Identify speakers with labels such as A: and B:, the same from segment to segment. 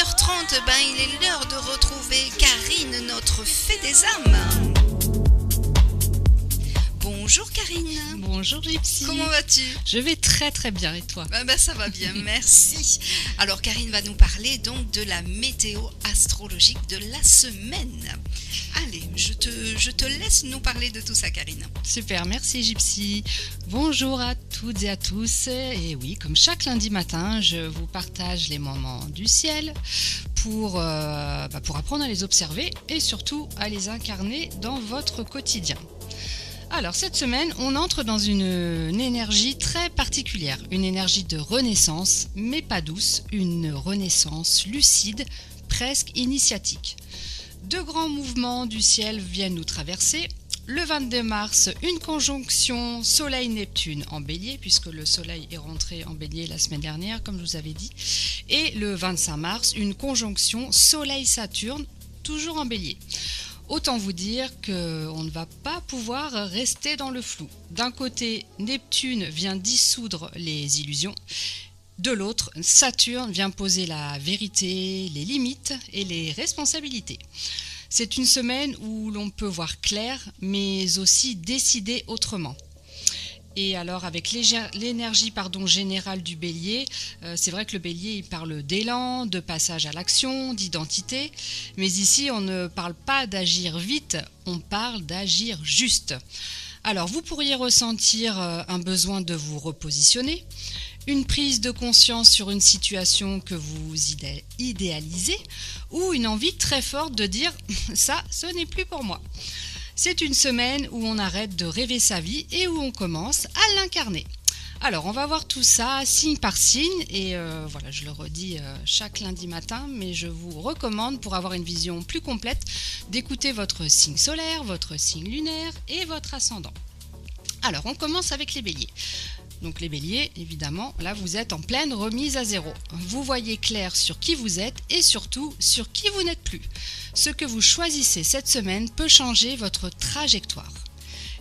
A: 16h30, il est l'heure de retrouver Karine, notre fée des âmes. Bonjour Karine.
B: Bonjour Gypsy.
A: Comment vas-tu?
B: Je vais très très bien, et toi?
A: Ça va bien, merci. Alors Karine va nous parler donc de la météo astrologique de la semaine. Allez, je te laisse nous parler de tout ça Karine.
B: Super, merci Gypsy. Bonjour à toutes et à tous. Et oui, comme chaque lundi matin, je vous partage les moments du ciel pour apprendre à les observer et surtout à les incarner dans votre quotidien. Alors cette semaine, on entre dans une énergie très particulière, une énergie de renaissance, mais pas douce, une renaissance lucide, presque initiatique. Deux grands mouvements du ciel viennent nous traverser. Le 22 mars, une conjonction Soleil-Neptune en Bélier, puisque le Soleil est rentré en Bélier la semaine dernière, comme je vous avais dit. Et le 25 mars, une conjonction Soleil-Saturne, toujours en Bélier. Autant vous dire qu'on ne va pas pouvoir rester dans le flou. D'un côté, Neptune vient dissoudre les illusions. De l'autre, Saturne vient poser la vérité, les limites et les responsabilités. C'est une semaine où l'on peut voir clair, mais aussi décider autrement. Et alors avec l'énergie générale du bélier, c'est vrai que le bélier il parle d'élan, de passage à l'action, d'identité, mais ici on ne parle pas d'agir vite, on parle d'agir juste. Alors vous pourriez ressentir un besoin de vous repositionner, une prise de conscience sur une situation que vous idéalisez, ou une envie très forte de dire « ça, ce n'est plus pour moi ». C'est une semaine où on arrête de rêver sa vie et où on commence à l'incarner. Alors, on va voir tout ça signe par signe et je le redis chaque lundi matin, mais je vous recommande pour avoir une vision plus complète d'écouter votre signe solaire, votre signe lunaire et votre ascendant. Alors, on commence avec les béliers. Donc les béliers, évidemment, là vous êtes en pleine remise à zéro. Vous voyez clair sur qui vous êtes et surtout sur qui vous n'êtes plus. Ce que vous choisissez cette semaine peut changer votre trajectoire.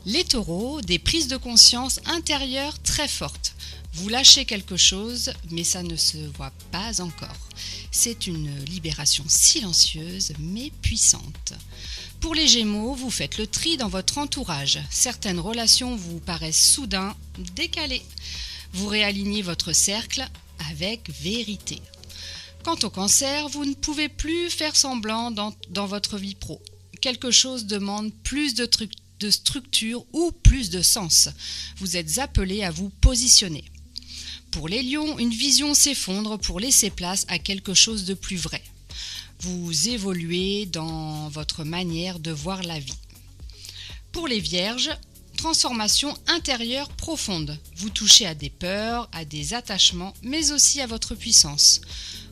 B: Les taureaux, des prises de conscience intérieures très fortes. Vous lâchez quelque chose, mais ça ne se voit pas encore. C'est une libération silencieuse mais puissante. Pour les Gémeaux, vous faites le tri dans votre entourage. Certaines relations vous paraissent soudain décalées. Vous réalignez votre cercle avec vérité. Quant au Cancer, vous ne pouvez plus faire semblant dans votre vie pro. Quelque chose demande plus de structure ou plus de sens. Vous êtes appelé à vous positionner. Pour les Lions, une vision s'effondre pour laisser place à quelque chose de plus vrai. Vous évoluez dans votre manière de voir la vie. Pour les Vierges, transformation intérieure profonde. Vous touchez à des peurs, à des attachements, mais aussi à votre puissance.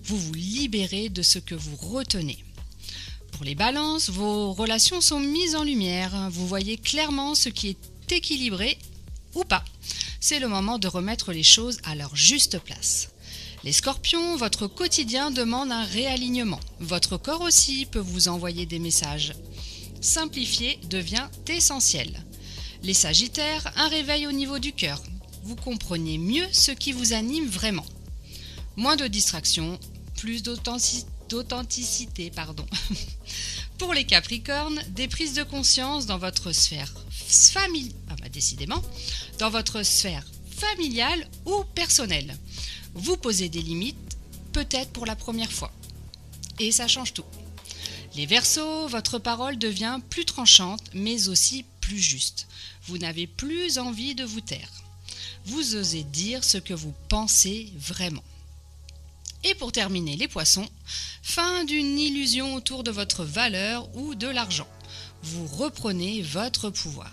B: Vous vous libérez de ce que vous retenez. Pour les Balances, vos relations sont mises en lumière. Vous voyez clairement ce qui est équilibré ou pas. C'est le moment de remettre les choses à leur juste place. Les Scorpions, votre quotidien demande un réalignement. Votre corps aussi peut vous envoyer des messages. Simplifier devient essentiel. Les Sagittaires, un réveil au niveau du cœur. Vous comprenez mieux ce qui vous anime vraiment. Moins de distractions, plus d'authenticité. Pour les Capricornes, des prises de conscience dans votre sphère dans votre sphère familiale ou personnelle. Vous posez des limites, peut-être pour la première fois. Et ça change tout. Les Verseaux, votre parole devient plus tranchante, mais aussi plus juste. Vous n'avez plus envie de vous taire. Vous osez dire ce que vous pensez vraiment. Et pour terminer, les Poissons, fin d'une illusion autour de votre valeur ou de l'argent. Vous reprenez votre pouvoir.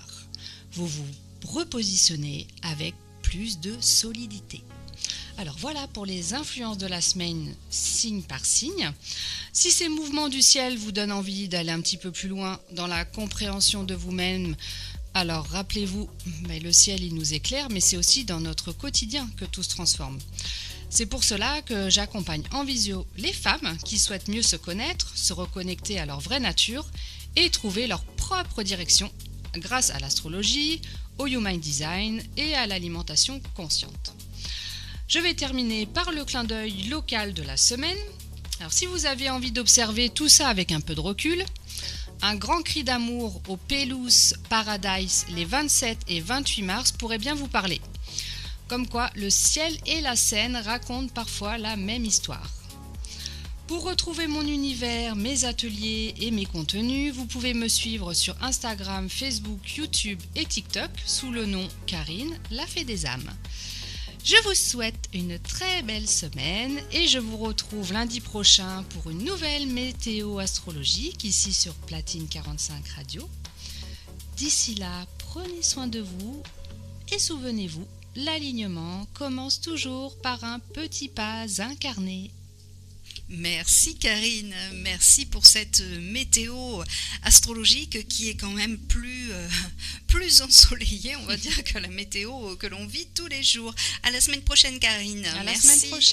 B: Vous vous repositionnez avec plus de solidité. Alors voilà pour les influences de la semaine signe par signe. Si ces mouvements du ciel vous donnent envie d'aller un petit peu plus loin dans la compréhension de vous-même, alors rappelez-vous, le ciel il nous éclaire, mais c'est aussi dans notre quotidien que tout se transforme. C'est pour cela que j'accompagne en visio les femmes qui souhaitent mieux se connaître, se reconnecter à leur vraie nature et trouver leur propre direction grâce à l'astrologie, au Human Design et à l'alimentation consciente. Je vais terminer par le clin d'œil local de la semaine. Alors si vous avez envie d'observer tout ça avec un peu de recul, un grand cri d'amour au Pelous Paradise les 27 et 28 mars pourrait bien vous parler. Comme quoi, le ciel et la scène racontent parfois la même histoire. Pour retrouver mon univers, mes ateliers et mes contenus, vous pouvez me suivre sur Instagram, Facebook, YouTube et TikTok sous le nom Karine, la Fée des âmes. Je vous souhaite une très belle semaine et je vous retrouve lundi prochain pour une nouvelle météo astrologique ici sur Platine 45 Radio. D'ici là, prenez soin de vous et souvenez-vous, l'alignement commence toujours par un petit pas incarné.
A: Merci Karine, merci pour cette météo astrologique qui est quand même plus ensoleillée, on va dire, que la météo que l'on vit tous les jours. À la semaine prochaine Karine.
B: À la
A: Merci.
B: semaine prochaine.